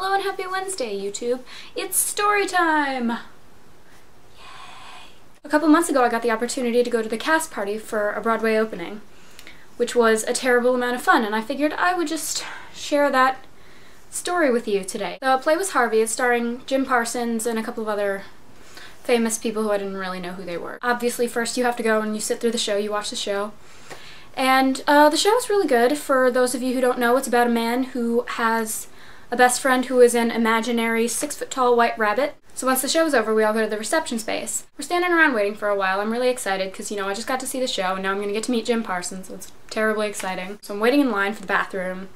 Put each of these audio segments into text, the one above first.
Hello and happy Wednesday, YouTube. It's story time! Yay! A couple months ago I got the opportunity to go to the cast party for a Broadway opening, which was a terrible amount of fun, and I figured I would just share that story with you today. The play was Harvey. It's starring Jim Parsons and a couple of other famous people who I didn't really know who they were. Obviously, first you have to go and you sit through the show, you watch the show. And the show is really good. For those of you who don't know, it's about a man who has a best friend who is an imaginary 6-foot-tall white rabbit. So once the show is over, we all go to the reception space. We're standing around waiting for a while. I'm really excited because, you know, I just got to see the show and now I'm going to get to meet Jim Parsons, so it's terribly exciting. So I'm waiting in line for the bathroom.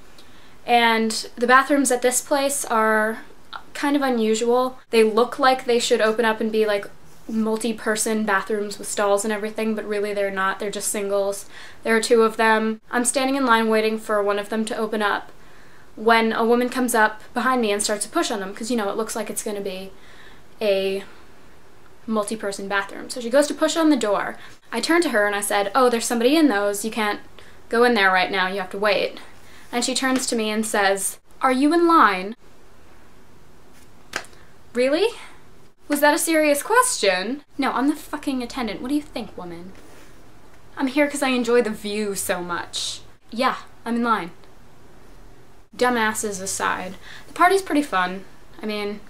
And the bathrooms at this place are kind of unusual. They look like they should open up and be like multi-person bathrooms with stalls and everything, but really they're not. They're just singles. There are 2 of them. I'm standing in line waiting for one of them to open up when a woman comes up behind me and starts to push on them because, you know, it looks like it's going to be a multi-person bathroom. So she goes to push on the door. I turned to her and I said, "Oh, there's somebody in those. You can't go in there right now. You have to wait." And she turns to me and says, "Are you in line?" Really? Was that a serious question? No, I'm the fucking attendant. What do you think, woman? I'm here because I enjoy the view so much. Yeah, I'm in line. Dumbasses aside, the party's pretty fun. I mean,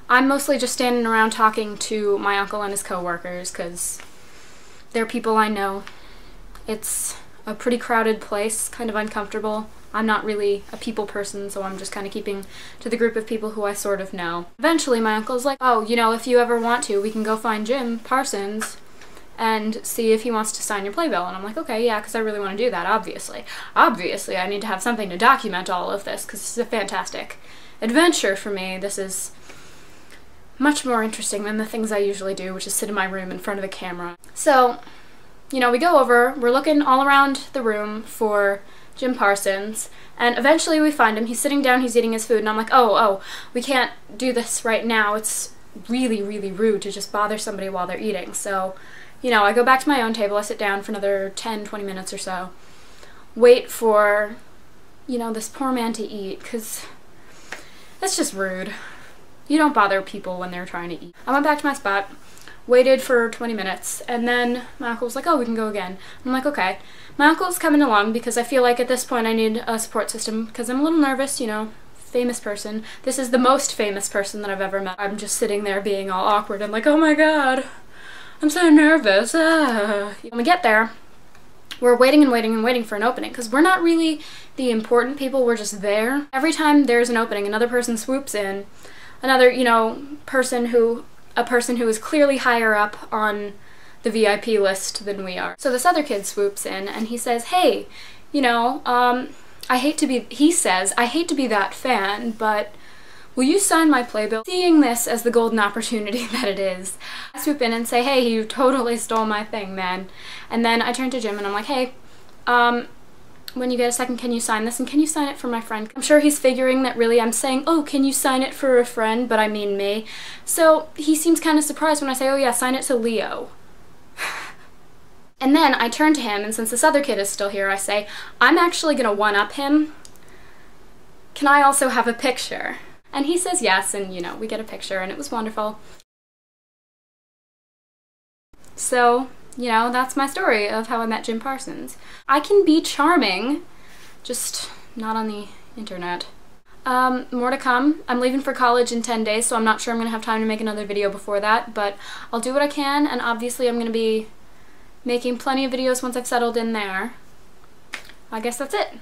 I'm mostly just standing around talking to my uncle and his co-workers because they're people I know. It's a pretty crowded place, kind of uncomfortable. I'm not really a people person, so I'm just kind of keeping to the group of people who I sort of know. Eventually my uncle's like, "Oh, you know, if you ever want to, we can go find Jim Parsons and see if he wants to sign your playbill." And I'm like, "Okay, yeah, because I really want to do that, obviously. Obviously, I need to have something to document all of this, because this is a fantastic adventure for me. This is much more interesting than the things I usually do, which is sit in my room in front of the camera." So, you know, we go over, we're looking all around the room for Jim Parsons, and eventually we find him. He's sitting down, he's eating his food, and I'm like, oh, we can't do this right now. It's really, really rude to just bother somebody while they're eating. So, you know, I go back to my own table, I sit down for another 10, 20 minutes or so, wait for, you know, this poor man to eat, because that's just rude. You don't bother people when they're trying to eat. I went back to my spot, waited for 20 minutes, and then my uncle was like, "Oh, we can go again." I'm like, "Okay." My uncle's coming along because I feel like at this point I need a support system because I'm a little nervous, you know, famous person. This is the most famous person that I've ever met. I'm just sitting there being all awkward and like, "Oh my god, I'm so nervous." When we get there, we're waiting and waiting and waiting for an opening because we're not really the important people, we're just there. Every time there's an opening, another person swoops in, another, you know, a person who is clearly higher up on the VIP list than we are. So this other kid swoops in and he says, "Hey, you know, he says, I hate to be that fan, but will you sign my playbill?" Seeing this as the golden opportunity that it is, I swoop in and say, "Hey, you totally stole my thing, man." And then I turn to Jim and I'm like, "Hey, when you get a second, can you sign this? And can you sign it for my friend?" I'm sure he's figuring that really I'm saying, "Oh, can you sign it for a friend?" but I mean me. So he seems kind of surprised when I say, "Oh yeah, sign it to Leo." And then I turn to him, and since this other kid is still here, I say, "I'm actually gonna one-up him. Can I also have a picture?" And he says yes, and, you know, we get a picture, and it was wonderful. So, you know, that's my story of how I met Jim Parsons. I can be charming, just not on the internet. More to come. I'm leaving for college in 10 days, so I'm not sure I'm going to have time to make another video before that, but I'll do what I can, and obviously I'm going to be making plenty of videos once I've settled in there. I guess that's it.